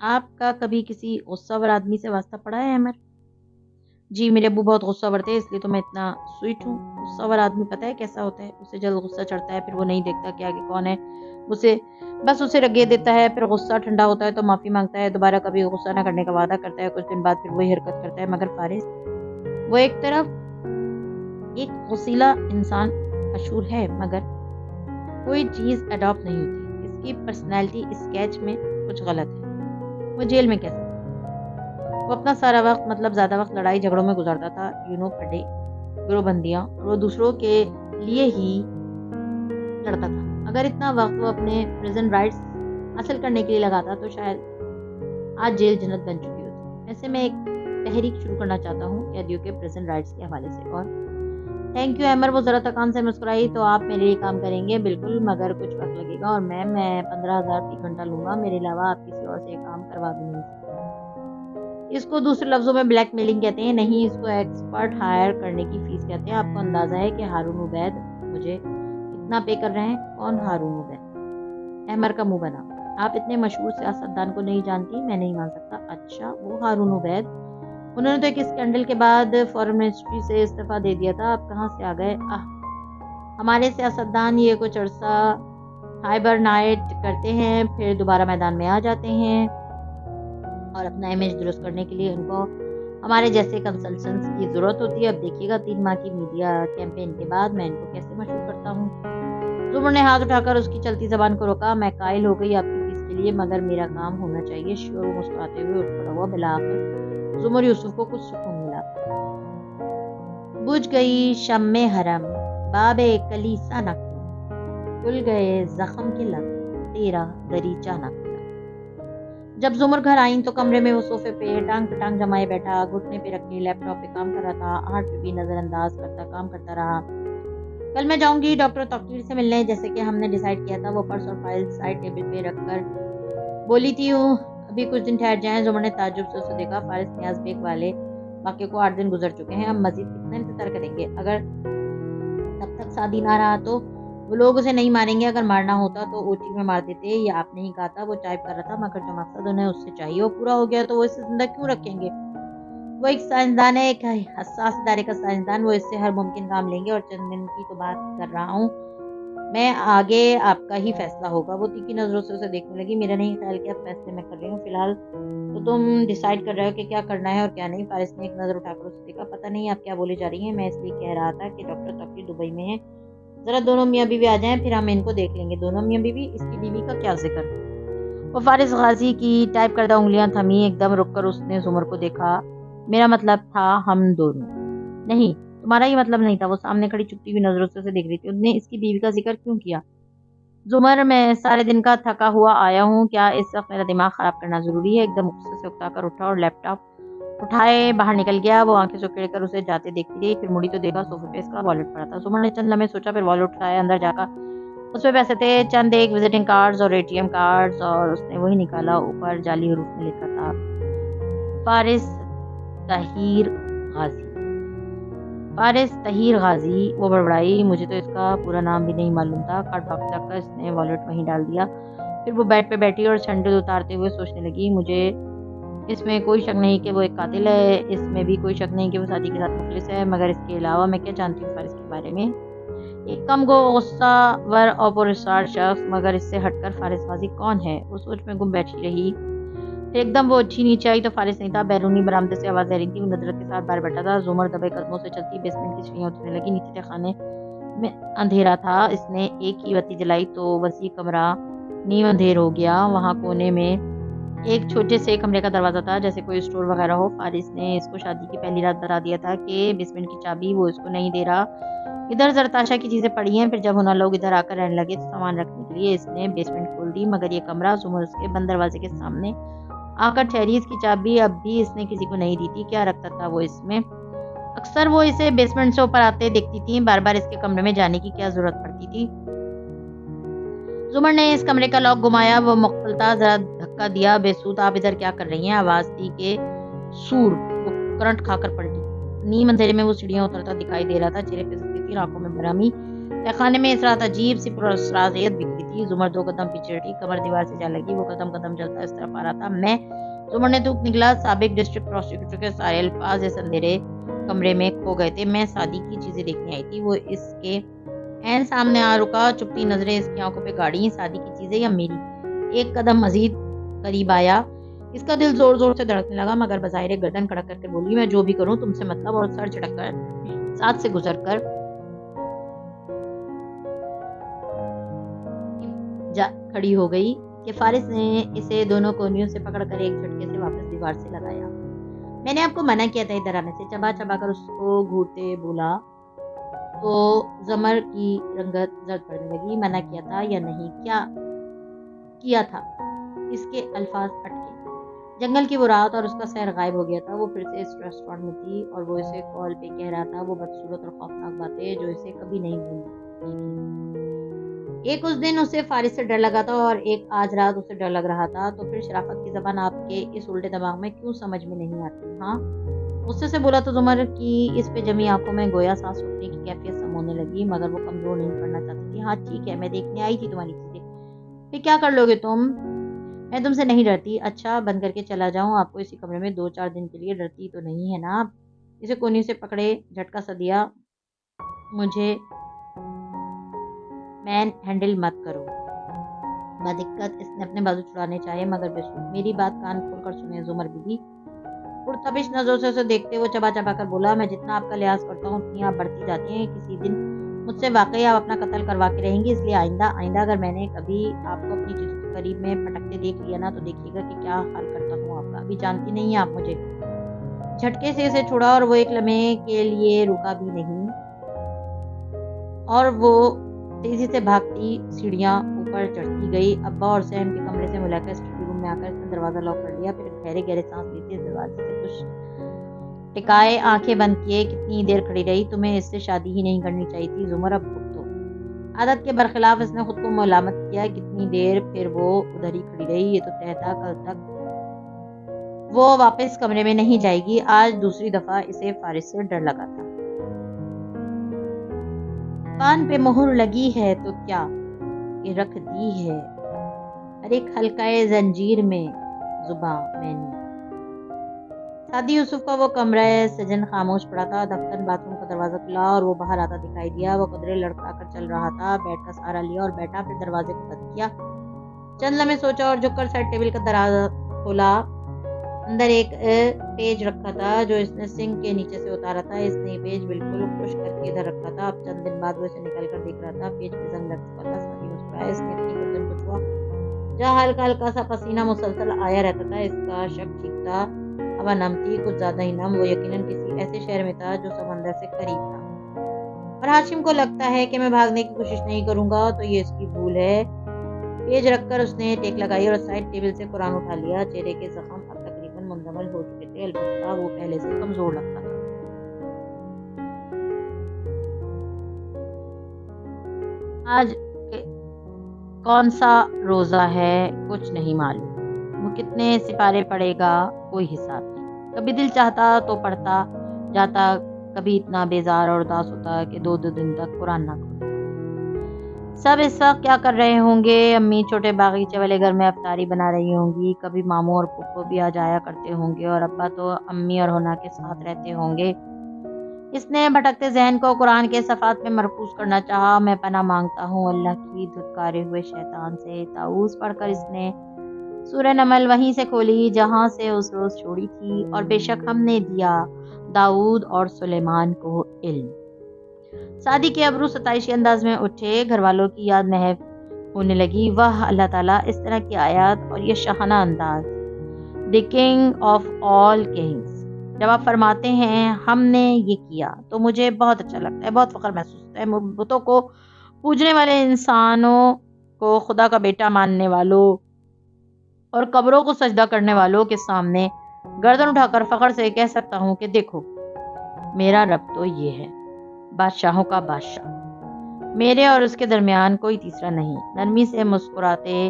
آپ کا کبھی کسی غصہ ور آدمی سے واسطہ پڑا ہے احمد؟ جی، میرے ابو بہت غصہ ور تھے، اس لیے تو میں اتنا سویٹ ہوں۔ غصہ ور آدمی پتہ ہے کیسا ہوتا ہے؟ اسے جلد غصہ چڑھتا ہے، پھر وہ نہیں دیکھتا کہ آگے کون ہے، بس اسے رگے دیتا ہے، پھر غصہ ٹھنڈا ہوتا ہے تو معافی مانگتا ہے، دوبارہ کبھی غصہ نہ کرنے کا وعدہ کرتا ہے، کچھ دن بعد پھر وہی حرکت کرتا ہے۔ مگر فارس، وہ ایک طرف ایک غصیلا انسان مشہور ہے، مگر کوئی چیز اڈاپٹ نہیں ہوتی۔ اس کی پرسنالٹی اسکیچ میں کچھ غلط ہے۔ وہ جیل میں کیسا تھا؟ وہ اپنا سارا وقت، مطلب زیادہ وقت لڑائی جھگڑوں میں گزارتا تھا، پھٹے گروہ بندیاں، اور وہ دوسروں کے لیے ہی لڑتا تھا۔ اگر اتنا وقت وہ اپنے پریزن رائٹس حاصل کرنے کے لیے لگاتا تو شاید آج جیل جنت بن چکی ہوتی۔ ایسے میں ایک تحریک شروع کرنا چاہتا ہوں قیدیوں کے پریزن رائٹس کے حوالے سے۔ اور تھینک یو احمد، وہ ذرا تکان سے مسکرائی۔ تو آپ میرے لیے کام کریں گے؟ بالکل، مگر کچھ وقت لگے گا، اور میں 15,000 فی گھنٹہ لوں گا۔ میرے علاوہ آپ کسی اور سے یہ کام کروا بھی نہیں سکتے۔ اس کو دوسرے لفظوں میں بلیک میلنگ کہتے ہیں، نہیں اس کو ایکسپرٹ ہائر کرنے کی فیس کہتے ہیں۔ آپ کو اندازہ ہے کہ ہارون عبید مجھے کتنا پے کر رہے ہیں؟ کون ہارون عبید؟ احمد کا منہ بنا۔ آپ اتنے مشہور سیاستدان کو نہیں جانتی؟ میں نہیں مان سکتا۔ اچھا، وہ ہارون عبید، انہوں نے تو ایک اسکینڈل کے بعد فارن منسٹری سے استعفیٰ دے دیا تھا۔ آپ کہاں سے آ گئے؟ ہمارے سیاستدان یہ کچھ عرصہ ہائبرنائٹ کرتے ہیں، پھر دوبارہ میدان میں آ جاتے ہیں، اور اپنا امیج درست کرنے کے لیے ان کو ہمارے جیسے کنسلٹنٹس کی ضرورت ہوتی ہے۔ اب دیکھیے گا 3 ماہ کی میڈیا کیمپین کے بعد میں ان کو کیسے مشہور کرتا ہوں۔ زمر نے ہاتھ اٹھا کر اس کی چلتی زبان کو روکا۔ میں قائل ہو گئی آپ کی فیس کے لیے، مگر میرا کام ہونا چاہیے۔ شیور مسکراتے ہوئے اٹھ کھڑا ہوا۔ بالآخر زمر یوسف کو کچھ سکون ملا۔ بجھ گئی شمع حرم، باب کلیسا نہ کھلا، کھل گئے زخم کے لب، تیرا دریچہ نہ کھلا۔ جب زمر گھر آئیں تو کمرے میں وہ صوفے پہ ٹانگ پہ ٹانگ جمائے بیٹھا، گھٹنے پہ رکھے لیپ ٹاپ پہ کام کر رہا تھا۔ آرٹ پہ بھی نظر انداز کرتا کام کرتا رہا۔ کل میں جاؤں گی ڈاکٹر توقیر سے ملنے، جیسے کہ ہم نے ڈیسائیڈ کیا تھا۔ وہ پرس اور فائل سائڈ ٹیبل پہ رکھ کر بولی تھی، ابھی کچھ دن ٹھہر جائیں۔ زمر نے تعجب سے اسے دیکھا۔ فارس نیاز بیگ والے واقعے کو 8 دن گزر چکے ہیں، ہم مزید کتنا انتظار کریں گے؟ اگر تب تک سادی نہ رہا تو وہ لوگ اسے نہیں ماریں گے، اگر مارنا ہوتا تو اوٹی میں مار دیتے، یہ آپ نے ہی کہا تھا۔ وہ ٹائپ کر رہا تھا، مگر جو مقصد انہیں اس سے چاہیے وہ پورا ہو گیا تو وہ اسے زندہ کیوں رکھیں گے؟ وہ ایک سائنسدان ہے، ایک حساس ادارے کا سائنسدان، وہ اس سے ہر ممکن کام لیں گے، اور چند دن کی تو بات کر رہا ہوں میں، آگے آپ کا ہی فیصلہ ہوگا۔ وہ تیکھی نظروں سے اسے دیکھنے لگی۔ میرا نہیں خیال کہ اب فیصلے میں کر رہی ہوں، فی الحال تو تم ڈیسائیڈ کر رہے ہو کہ کیا کرنا ہے اور کیا نہیں۔ فارس نے ایک نظر اٹھا کر اسے دیکھا۔ پتہ نہیں آپ کیا بولے جا رہی ہیں، میں اس لیے کہہ رہا تھا کہ ڈاکٹر توقیر دبئی میں ہے، ذرا دونوں میاں بیوی آ جائیں، پھر ہم ان کو دیکھ لیں گے۔ دونوں میاں بیوی؟ اس کی بیوی کا کیا ذکر؟ وہ فارس غازی کی ٹائپ کردہ انگلیاں تھمی، ایک دم رک کر اس نے زمر کو دیکھا۔ میرا مطلب تھا ہم دونوں۔ نہیں، تمہارا یہ مطلب نہیں تھا۔ وہ سامنے کھڑی چپتی ہوئی نظروں سے اسے دیکھ رہی تھی۔ اس نے اس کی بیوی کا ذکر کیوں کیا؟ زمر، میں سارے دن کا تھکا ہوا آیا ہوں، کیا اس وقت میرا دماغ خراب کرنا ضروری ہے؟ ایک دم غصے سے اکتا کر اٹھا اور لیپ ٹاپ اٹھائے باہر نکل گیا۔ وہ آنکھیں سکیڑ کر اسے جاتے دیکھتی رہی، پھر مڑی تو دیکھا صوفے پہ اس کا والٹ پڑا تھا۔ زمر نے چند لمحے سوچا، پھر والٹ اٹھایا، اندر جا کر اس پہ پیسے تھے، چند ایک وزٹنگ کارڈز اور ATM کارڈز، اور اس نے وہی نکالا۔ اوپر جعلی حروف میں لکھا تھا فارس طہیر غازی۔ فارس طہیر غازی؟ وہ بڑبڑائی، مجھے تو اس کا پورا نام بھی نہیں معلوم تھا۔ کارڈ باکس رکھ کر اس نے والٹ وہیں ڈال دیا۔ پھر وہ بیڈ پہ بیٹھی اور سینڈل اتارتے ہوئے سوچنے لگی، مجھے اس میں کوئی شک نہیں کہ وہ ایک قاتل ہے، اس میں بھی کوئی شک نہیں کہ وہ سادی کے ساتھ مخلص ہے، مگر اس کے علاوہ میں کیا جانتی ہوں فارس کے بارے میں؟ ایک کم گو غصہ ور اور پراسرار شخص، مگر اس سے ہٹ کر فارس غازی کون ہے؟ وہ سوچ میں گم بیٹھی رہی۔ پھر ایک دم وہ اٹھی نیچے آئی تو فارس نہیں تھا، بیرونی برآمدے سے آواز دے رہی تھی۔ وہ ندرت کے ساتھ باہر بیٹھا تھا۔ زمر دبے قدموں سے چلتی بیسمنٹ کی سیڑھیاں اترنے لگی۔ نیچے خانے میں اندھیرا تھا، اس نے ایک ہی بتی جلائی تو وسیع کمرہ نیم اندھیر ہو گیا۔ وہاں کونے میں ایک چھوٹے سے کمرے کا دروازہ تھا، جیسے کوئی اسٹور وغیرہ ہو۔ فارس نے اس کو شادی کی پہلی رات بتا دیا تھا کہ بیسمنٹ کی چابی وہ اس کو نہیں دے رہا۔ ادھر زرتاشا کی چیزیں پڑی ہیں، پھر جب ہونا لوگ ادھر آ کر رہنے لگے تو سامان رکھنے کے لیے اس نے بیسمنٹ کھول دی، مگر یہ کمرہ زمر اس کے بند دروازے کے سامنے آ کر ٹھہری۔ اس کی چابی اب بھی اس نے کسی کو نہیں دی تھی۔ کیا رکھتا تھا وہ اس میں؟ اکثر وہ اسے بیسمنٹ سے اوپر آتے دیکھتی تھی، بار بار اس کے کمرے میں جانے کی کیا ضرورت پڑتی تھی؟ زمر نے اس کمرے کا لاک گھمایا، وہ مقفل تھا، ذرا دھکا دیا۔ بے سود، آپ ادھر کیا کر رہی ہیں؟ آواز تھی کہ سور۔ وہ کرنٹ کھا کر پلٹی۔ نیم اندھیرے میں وہ سیڑھیاں اترتا دکھائی دے رہا تھا، چہرے پہ سستی تھی، آنکھوں میں برہمی۔ تہخانے میں اس رات عجیب سی پراسراریت بکھری تھی۔ زمر 2 قدم پیچھے ہٹی، کمر دیوار سے جا لگی۔ وہ قدم قدم چلتا اس طرف آ رہا تھا۔ میں زمر نے تھوک نکلا۔ سابق ڈسٹرکٹ پروسیکیوٹر کے سارے الفاظ اس اندھیرے کمرے میں کھو گئے تھے۔ میں سادی کی چیزیں دیکھنے آئی تھی۔ وہ اس کے عین سامنے آ رکا، چپتی نظریں اس کی آنکھوں پہ گاڑی۔ سادی کی چیزیں یا میری؟ ایک قدم مزید قریب آیا۔ اس کا دل زور زور سے دھڑکنے لگا، مگر بظاہر گردن کڑک کر کے بولی، میں جو بھی کروں تم سے مطلب، اور سر جھٹک کر ساتھ سے گزر کر جا کھڑی ہو گئی کہ فارس نے اسے دونوں کونیوں سے پکڑ کر ایک جھٹکے سے واپس دیوار سے لگایا۔ میں نے آپ کو منع کیا تھا ادھر آنے سے، چبا چبا کر اس کو گھورتے بولا تو زمر کی رنگت زرد پڑنے لگی۔ منع کیا تھا یا نہیں؟ کیا کیا تھا؟ اس کے الفاظ اٹکے۔ جنگل کی وہ رات اور اس کا سحر غائب ہو گیا تھا۔ وہ پھر سے اس ریسٹورانٹ میں تھی اور وہ اسے کال پہ کہہ رہا تھا وہ بدصورت اور خوفناک باتیں جو اسے کبھی نہیں بھولی تھی۔ ایک اس دن اسے فارس سے ڈر لگا تھا اور ایک آج رات اسے ڈر لگ رہا تھا۔ تو پھر شرافت کی زبان آپ کے اس الٹے دماغ میں کیوں سمجھ میں نہیں آتی؟ ہاں، غصے سے بولا تو زمر کی اس پہ جمی آنکھوں میں گویا سانس روکنے کی کیفیت سمونے لگی، مگر وہ کمزور نہیں پڑنا چاہتی تھی۔ ہاں ٹھیک ہے، میں دیکھنے آئی تھی تمہاری چیزیں، پھر کیا کر لو گے تم؟ میں تم سے نہیں ڈرتی۔ اچھا، بند کر کے چلا جاؤں آپ کو اسی کمرے میں 2-4 دن کے لیے؟ ڈرتی تو نہیں ہے نا آپ؟ اسے کونی سے پکڑے، جھٹکا سا دیا۔ مجھے مین ہینڈل مت کرو۔ بدقت اس نے اپنے بازو چھڑانے چاہے، مگر بے سود۔ میری بات کان کھول کر سنیں زمر بیوی۔ پرتپش نظروں سے اسے دیکھتے وہ چبا چبا کر بولا، میں جتنا آپ کا لحاظ کرتا ہوں اتنی آپ بڑھتی جاتی ہیں۔ کسی دن مجھ سے واقعی آپ اپنا قتل کروا کے رہیں گی، اس لیے آئندہ اگر میں نے کبھی آپ کو اپنی چیزوں کے قریب میں پٹکتے دیکھ لیا نا تو دیکھیے گا کہ کیا حال کرتا ہوں آپ کا۔ ابھی جانتی نہیں ہیں آپ مجھے۔ جھٹکے سے اسے چھوڑا اور وہ ایک لمحے کے لیے رکا بھی نہیں، اور وہ تیزی سے بھاگتی سیڑھیاں اوپر چڑھتی گئی۔ ابا اور سہم کے کمرے سے ملا کر اسٹڈی روم میں آ کر اس نے دروازہ لاک کر لیا، پھر گہرے گہرے سانس لیتے اس دروازے سے کچھ ٹکائے، آنکھیں بند کیے۔ کتنی دیر کھڑی رہی؟ تمہیں اس سے شادی ہی نہیں کرنی چاہیے تھی زمر، اب اٹھ دو۔ عادت کے برخلاف اس نے خود کو ملامت کیا۔ کتنی دیر؟ پھر وہ ادھر ہی کھڑی رہی۔ یہ تو طے تھا کل تک وہ واپس کمرے میں نہیں جائے گی۔ آج دوسری دفعہ اسے فارس سے ڈر لگا تھا۔ کان پہ مہر لگی ہے تو کیا کہ رکھ دی ہے ہر ایک حلقۂ زنجیر میں زباں میں نے۔ سعدی یوسف کا وہ کمرہ سجن خاموش پڑا تھا۔ دفتر باتھ روم کا دروازہ کھلا اور وہ باہر آتا دکھائی دیا۔ وہ قدرے لڑکا کر چل رہا تھا۔ بیڈ کا سہارا لیا اور بیٹھا، پھر دروازے کو بند کیا۔ چند لمحے سوچا اور جھک کر سائڈ ٹیبل کا دروازہ کھولا۔ اندر ایک پیج رکھا تھا جو اس نے سنک کے نیچے سے اتارا تھا۔ اس نے یہ پیج بالکل خشک کر کے ادھر رکھا تھا۔ اب چند دن بعد وہ اسے نکال کر دیکھ رہا تھا۔ پیج پہ زنگ لگ چکا تھا۔ سعدی مسکرایا۔ اس نے اپنی گردن کو چھوا جہاں ہلکا ہلکا سا پسینہ مسلسل آیا رہتا تھا۔ اس کا شک ٹھیک تھا، ہوا نم تھی، کچھ زیادہ ہی نم۔ وہ یقیناً کسی ایسے شہر میں تھا جو سمندر سے قریب تھا۔ اور ہاشم کو لگتا ہے کہ میں بھاگنے کی کوشش نہیں کروں گا تو یہ اس کی بھول ہے۔ پیج رکھ کر اس نے ٹیک لگائی اور سائڈ ٹیبل سے قرآن اٹھا لیا۔ چہرے کے زخم اب تقریباً منجمد ہو چکے تھے، البتہ وہ پہلے سے کمزور لگتا تھا۔ آج کون سا روزہ ہے کچھ نہیں معلوم، وہ کتنے سپارے پڑے گا کوئی حساب نہیں۔ کبھی دل چاہتا تو پڑھتا جاتا، کبھی اتنا بیزار اور اداس ہوتا کہ دو دن تک قرآن نہ کھولتا۔ سب اس وقت کیا کر رہے ہوں گے؟ امی چھوٹے باغیچے والے گھر میں افطاری بنا رہی ہوں گی، کبھی ماموں اور پھپھو بھی آ جایا کرتے ہوں گے، اور ابا تو امی اور ہونا کے ساتھ رہتے ہوں گے۔ اس نے بھٹکتے ذہن کو قرآن کے صفحات میں مرکوز کرنا چاہا۔ میں پناہ مانگتا ہوں اللہ کی دھتکارے ہوئے شیطان سے۔ طاؤس پڑھ کر اس نے سورہ نمل وہیں سے کھولی جہاں سے اس روز چھوڑی تھی۔ اور بے شک ہم نے دیا داؤد اور سلیمان کو علم۔ سعدی کے ابرو ستائشی انداز میں اٹھے، گھر والوں کی یاد محو ہونے لگی۔ واہ اللہ تعالیٰ، اس طرح کی آیات اور یہ شاہانہ انداز، the king of all kings. جب آپ فرماتے ہیں ہم نے یہ کیا تو مجھے بہت اچھا لگتا ہے، بہت فخر محسوس ہوتا ہے۔ بتوں کو پوجنے والے انسانوں کو خدا کا بیٹا ماننے والوں اور قبروں کو سجدہ کرنے والوں کے سامنے گردن اٹھا کر فخر سے کہہ سکتا ہوں کہ دیکھو میرا رب تو یہ ہے، بادشاہوں کا بادشاہ، میرے اور اس کے درمیان کوئی تیسرا نہیں۔ نرمی سے مسکراتے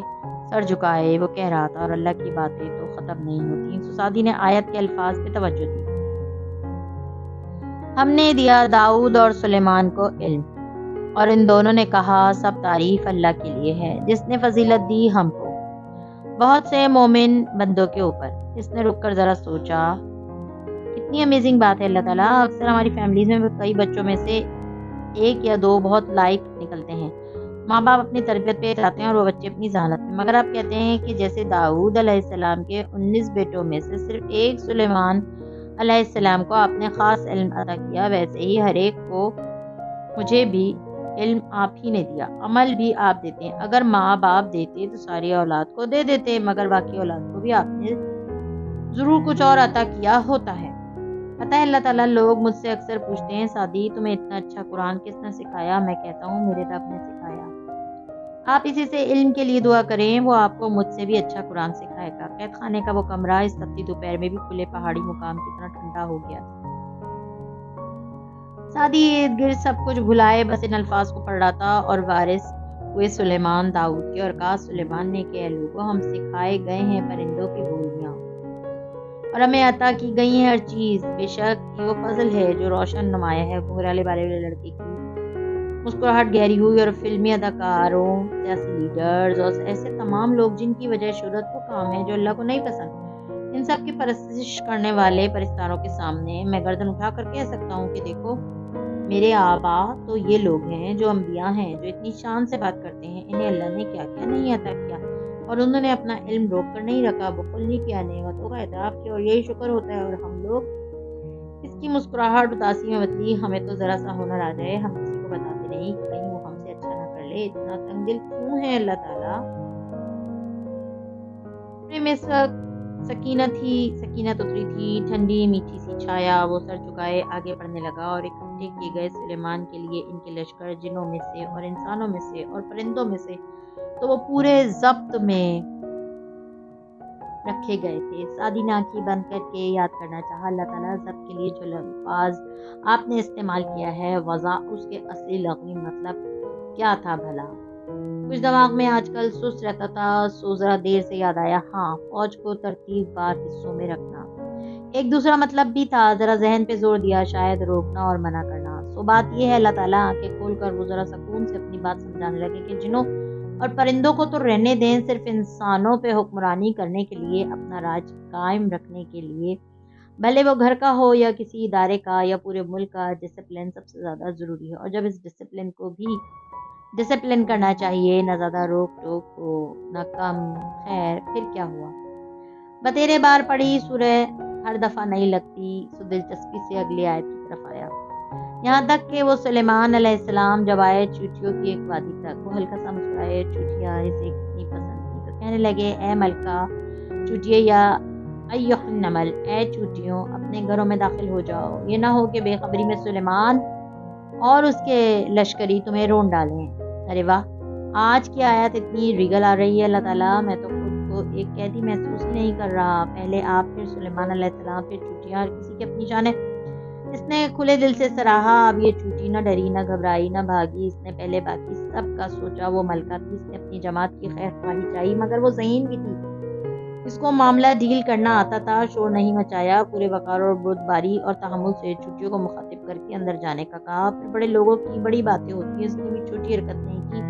سر جھکائے وہ کہہ رہا تھا، اور اللہ کی باتیں تو ختم نہیں ہوتی۔ سعدی نے آیت کے الفاظ پہ توجہ دی۔ ہم نے دیا داؤد اور سلیمان کو علم، اور ان دونوں نے کہا سب تعریف اللہ کے لیے ہے جس نے فضیلت دی ہم کو بہت سے مومن بندوں کے اوپر۔ اس نے رک کر ذرا سوچا، کتنی امیزنگ بات ہے اللہ تعالیٰ۔ اکثر ہماری فیملیز میں کئی بچوں میں سے ایک یا دو بہت لائق نکلتے ہیں، ماں باپ اپنی تربیت پہ چاہتے ہیں اور وہ بچے اپنی ذہانت میں، مگر آپ کہتے ہیں کہ جیسے داؤد علیہ السلام کے 19 بیٹوں میں سے صرف ایک سلیمان علیہ السلام کو آپ نے خاص علم عطا کیا، ویسے ہی ہر ایک کو مجھے بھی علم آپ ہی نے دیا، عمل بھی آپ دیتے ہیں۔ اگر ماں باپ دیتے تو ساری اولاد کو دے دیتے، مگر باقی اولاد کو بھی آپ نے ضرور کچھ اور عطا کیا ہوتا ہے۔ پتہ ہے اللہ تعالیٰ، لوگ مجھ سے اکثر پوچھتے ہیں سعدی تمہیں اتنا اچھا قرآن کس نے سکھایا؟ میں کہتا ہوں میرے رب نے سکھایا۔ آپ اسی سے علم کے لیے دعا کریں، وہ آپ کو مجھ سے بھی اچھا قرآن سکھائے گا۔ قید خانے کا وہ کمرہ اس تپتی دوپہر میں بھی کھلے پہاڑی مقام کی طرح ٹھنڈا ہو گیا تھا۔ سعدی ارد گرد سب کچھ بھلائے بس ان الفاظ کو پڑھ رہا تھا، اور وارث ہوئے سلیمان داؤد کے، اور کہا سلیمان نے کہ اے لوگوں، ہم سکھائے گئے ہیں پرندوں کی بولیاں اور ہمیں عطا کی گئی ہے ہر چیز، بے شک یہ وہ فضل ہے جو روشن نمایاں ہے۔ گھورالے بارے والے لڑکے کی مسکراہٹ گہری ہوئی، اور فلمی اداکاروں، سیاسی لیڈرز اور ایسے تمام لوگ جن کی وجہ شہرت وہ کام ہے جو اللہ کو نہیں پسند، ان سب کی پرستش کرنے والے پرستاروں کے سامنے میں گردن اٹھا کر کہہ سکتا ہوں کہ دیکھو میرے آبا تو یہ لوگ ہیں جو انبیاء ہیں، جو اتنی شان سے بات کرتے ہیں، انہیں اللہ نے کیا کیا نہیں عطا کیا، اور انہوں نے اپنا علم روک کر نہیں رکھا، بخل نہیں کیا، نعمتوں کا اعتراف کیا، اور یہی شکر ہوتا ہے۔ اور ہم لوگ اس کی مسکراہٹ اداسی میں بدلی۔ ہمیں تو ذرا سا ہنر آ جائے، ہم کسی کو بتاتے نہیں کہ کہیں وہ ہم سے اچھا نہ کر لے۔ اتنا تنگ دل کیوں ہے اللہ تعالیٰ؟ میں اس وقت سکینت اتری تھی، ٹھنڈی میٹھی سی چھایا۔ وہ سر جھکائے آگے بڑھنے لگا، اور اکٹھے کیے گئے سلیمان کے لیے ان کے لشکر جنوں میں سے اور انسانوں میں سے اور پرندوں میں سے تو وہ پورے ضبط میں رکھے گئے تھے۔ سعدی نے آنکھیں بند کر کے یاد کرنا چاہا، اللہ تعالیٰ ضبط کے لیے جو الفاظ آپ نے استعمال کیا ہے وضع، اس کے اصلی لغوی مطلب کیا تھا بھلا؟ کچھ دماغ میں آج کل سست رہتا تھا، سو ذرا دیر سے یاد آیا، ہاں فوج کو ترتیب بار حصوں میں رکھنا۔ ایک دوسرا مطلب بھی تھا، ذرا ذہن پہ زور دیا، شاید روکنا اور منع کرنا۔ سو بات یہ ہے اللہ تعالیٰ آنکھیں کھول کر وہ ذرا سکون سے اپنی بات سمجھانے لگے کہ جنوں اور پرندوں کو تو رہنے دیں، صرف انسانوں پہ حکمرانی کرنے کے لیے، اپنا راج قائم رکھنے کے لیے، بھلے وہ گھر کا ہو یا کسی ادارے کا یا پورے ملک کا، ڈسپلن سب سے زیادہ ضروری ہے۔ اور جب اس ڈسپلن کو بھی ڈسپلن کرنا چاہیے، نہ زیادہ روک ٹوک ہو نہ کم، خیر پھر کیا ہوا؟ بتیرے بار پڑھی سورہ ہر دفعہ نہیں لگتی، سو دلچسپی سے اگلی آیت کی طرف آیا، یہاں تک کہ وہ سلیمان علیہ السلام جب آئے چوٹیوں کی ایک وادی تک، وہ ہلکا سا مسکرائے، چوٹیاں اسے کتنی پسند تھی تو کہنے لگے اے ملکہ چوٹیے یا ایھا النمل، اے چوٹیوں اپنے گھروں میں داخل ہو جاؤ، یہ نہ ہو کہ بے خبری میں سلیمان اور اس کے لشکری تمہیں رون ڈالیں۔ ارے واہ، آج کی آیت اتنی ریگل آ رہی ہے اللہ تعالیٰ، میں تو خود کو ایک قیدی محسوس ہی نہیں کر رہا، پہلے آپ پھر سلیمان علیہ السلام پھر چوٹیاں، ہر کسی کی اپنی شان ہے۔ اس نے کھلے دل سے سراہا، اب یہ چوٹی نہ ڈری نہ گھبرائی نہ بھاگی، اس نے پہلے باقی سب کا سوچا، وہ ملکہ تھی، اس نے اپنی جماعت کی خیر خواہی چاہی، مگر وہ ذہین بھی تھی، اس کو معاملہ ڈیل کرنا آتا تھا، شور نہیں مچایا، پورے وقار اور بردباری اور تحمل سے چوٹیوں کو مخاطب کر کے اندر جانے کا کہا، پھر بڑے لوگوں کی بڑی باتیں ہوتی ہیں، اس نے بھی چھوٹی حرکت نہیں کی،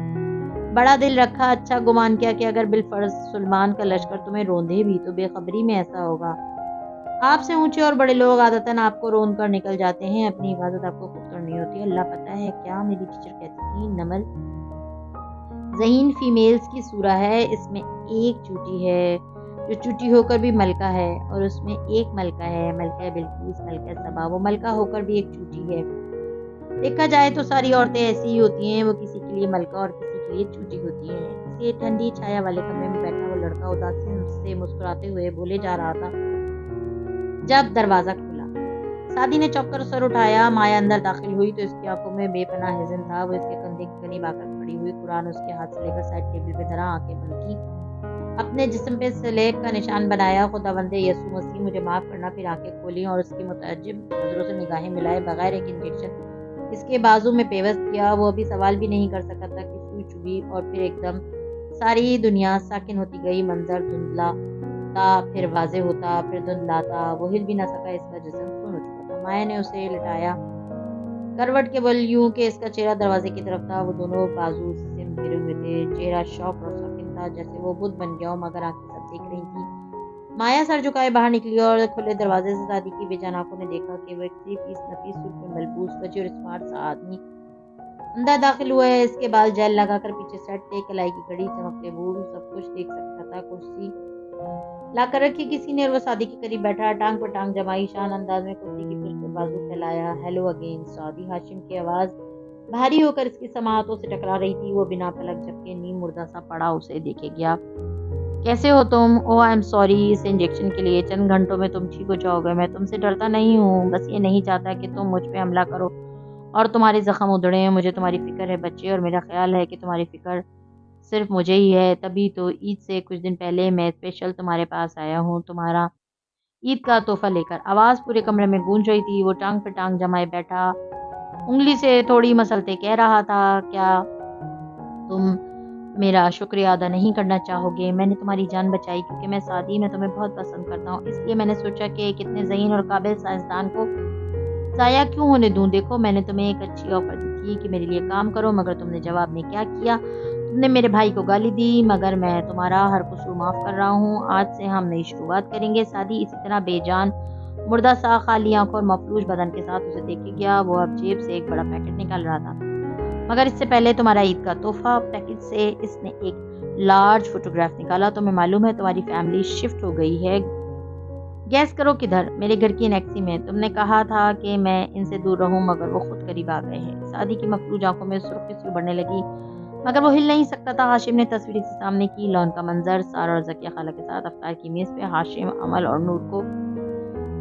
بڑا دل رکھا، اچھا گمان کیا کہ اگر بالفرض سلیمان کا لشکر تمہیں روندے بھی تو بے خبری میں ایسا ہوگا، آپ سے اونچے اور بڑے لوگ عادتاً آپ کو روند کر نکل جاتے ہیں، اپنی حفاظت آپ کو خود کرنی ہوتی ہے، اللہ پتہ ہے کیا میری ٹیچر کہتی تھی، نمل ذہین فیمیلز کی سورہ ہے، اس میں ایک چوٹی ہے جو چوٹی ہو کر بھی ملکہ ہے، اور اس میں ایک ملکہ ہے، ملکہ بلقیس، ملکہ سبا، وہ ملکہ ہو کر بھی ایک چوٹی ہے، دیکھا جائے تو ساری عورتیں ایسی ہی ہوتی ہیں، وہ کسی کے لیے ملکہ اور کسی کے لیے چوٹی ہوتی ہیں۔ کسی ٹھنڈی چھایا والے کمرے میں بیٹھا وہ لڑکا اداسی سے مسکراتے ہوئے بولے جا رہا تھا جب دروازہ کھلا، سعدی نے چوک کر سر اٹھایا، مایا اندر داخل ہوئی تو اس کی آنکھوں میں بے پناہ حزن تھا، وہ اس کے کندھے کے قریب آ کر کھڑی ہوئی، قرآن اس کے ہاتھ سے لے کر سائڈ ٹیبل پہ دھرا، آنکھیں بند کی، اپنے جسم پہ سلیب کا نشان بنایا، خداوند یسوع مسیح مجھے معاف کرنا، پھر آنکھیں کھولیں اور اس کی متعجب نظروں سے نگاہیں ملائے بغیر ایک انجیکشن اس کے بازو میں پیوست کیا، وہ ابھی سوال بھی نہیں کر سکا تھا کہ سوئی چبھی، اور پھر ایک دم ساری دنیا ساکن ہوتی گئی، منظر دھندلا تا، پھر واضح ہوتا، پھر دھندلاتا، وہ ہل بھی نہ سکا، اس کا جسم سن ہو چکا تھا، مایا نے اسے لٹایا کروٹ کے بل یوں کہ اس کا چہرہ دروازے کی طرف تھا، وہ دونوں بازو اسی سے گھرے ہوئے تھے، چہرہ شوق اور ساکن تھا، جیسے وہ بت بن گیا ہو، مگر آنکھیں سب دیکھ رہی تھی۔ مایا سر جھکائے باہر نکلی اور کھلے دروازے سے سعدی کی بے جان آنکھوں نے دیکھا کہ وہ ایک تھری پیس نفیس سوٹ میں ملبوس وجہ اور اسمارٹ سا آدمی اندر داخل ہوا ہے، اس کے بال جیل لگا کر پیچھے سیٹ تھے، کلائی کی گھڑی، چمکتے بوٹ، سب کچھ دیکھ سکتا تھا، کرسی لا کر رکھی کسی نے اور وہ سعدی کے قریب بیٹھا، ٹانگ پر ٹانگ جمائی، شان انداز میں کرسی کی پشت پر بازو پھیلایا، ہیلو اگین سعدی، ہاشم کی آواز بھاری ہو کر اس کی سماعتوں سے ٹکرا رہی تھی، وہ بنا پلک جھپکے نیم مردہ سا پڑا اسے دیکھے گیا۔ کیسے ہو تم؟ او آئی ایم سوری، اس انجیکشن کے لیے، چند گھنٹوں میں تم ٹھیک ہو جاؤ گے، میں تم سے ڈرتا نہیں ہوں، بس یہ نہیں چاہتا کہ تم مجھ پہ حملہ کرو اور تمہارے زخم ادھڑیں، مجھے تمہاری فکر ہے بچے، اور میرا خیال ہے کہ تمہاری فکر صرف مجھے ہی ہے، تبھی تو عید سے کچھ دن پہلے میں اسپیشل تمہارے پاس آیا ہوں، تمہارا عید کا تحفہ لے کر۔ آواز پورے کمرے میں گونج رہی تھی، وہ ٹانگ پہ ٹانگ جمائے بیٹھا، انگلی سے تھوڑی مسلتے کہہ رہا تھا، کیا تم میرا شکریہ ادا نہیں کرنا چاہو گے؟ میں نے تمہاری جان بچائی کیونکہ میں سعدی، میں تمہیں بہت پسند کرتا ہوں، اس لیے میں نے سوچا کہ ایک اتنے ذہین اور قابل سائنسدان کو ضائع کیوں ہونے دوں؟ دیکھو میں نے تمہیں ایک اچھی آفر دی تھی کہ میرے لیے کام کرو، مگر تم نے جواب میں کیا کیا؟ تم نے میرے بھائی کو گالی دی، مگر میں تمہارا ہر قصور معاف کر رہا ہوں، آج سے ہم نئی شروعات کریں گے۔ سعدی اسی طرح بے جان مردہ سا خالی آنکھوں اور مفلوج بدن کے ساتھ اسے دیکھے گیا، وہ اب جیب سے ایک بڑا پیکٹ نکال رہا تھا، مگر اس سے پہلے تمہارا عید کا تحفہ، پیکٹ سے اس نے ایک لارج فوٹوگراف نکالا، تمہیں معلوم ہے تمہاری فیملی شفٹ ہو گئی ہے، گیس کرو کدھر؟ میرے گھر کی انیکسی میں، تم نے کہا تھا کہ میں ان سے دور رہوں مگر وہ خود قریب آ گئے ہیں۔ سعدی کی مفلوج آنکھوں میں سرخی سی بڑھنے لگی، مگر وہ ہل نہیں سکتا تھا۔ ہاشم نے تصویر سے سامنے کی، لون کا منظر، سارا اور ذکیہ خالہ کے ساتھ افطار کی میز پہ، ہاشم امل اور نور کو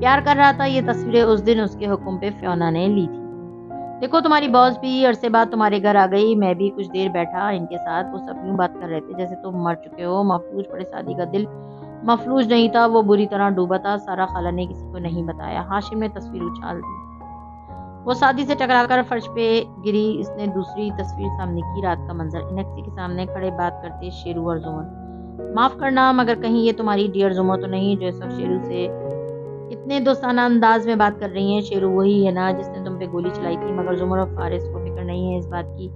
پیار کر رہا تھا، یہ تصویریں اس دن اس کے حکم پہ فیونا نے لی تھی۔ دیکھو تمہاری باس بھی عرصے بعد تمہارے گھر آ گئی، میں بھی کچھ دیر بیٹھا ان کے ساتھ، وہ سب یوں بات کر رہے تھے جیسے تم مر چکے ہو۔ مفلوج پڑے سعدی کا دل مفلوج نہیں تھا، وہ بری طرح ڈوبا تھا۔ سارا خالہ نے کسی کو نہیں بتایا۔ ہاشم نے تصویر اچھال دی، وہ سعدی سے ٹکرا کر فرش پہ گری، اس نے دوسری تصویر سامنے کی، رات کا منظر، انیکسی کے سامنے کھڑے بات کرتے شیرو اور زمر۔ معاف کرنا مگر کہیں یہ تمہاری ڈیئر زمر تو نہیں جو اس وقت شیرو سے اتنے دوستانہ انداز میں بات کر رہی ہیں، شیرو وہی ہے نا جس نے تم پہ گولی چلائی تھی؟ مگر زمر اور فارس کو فکر نہیں ہے اس بات کی۔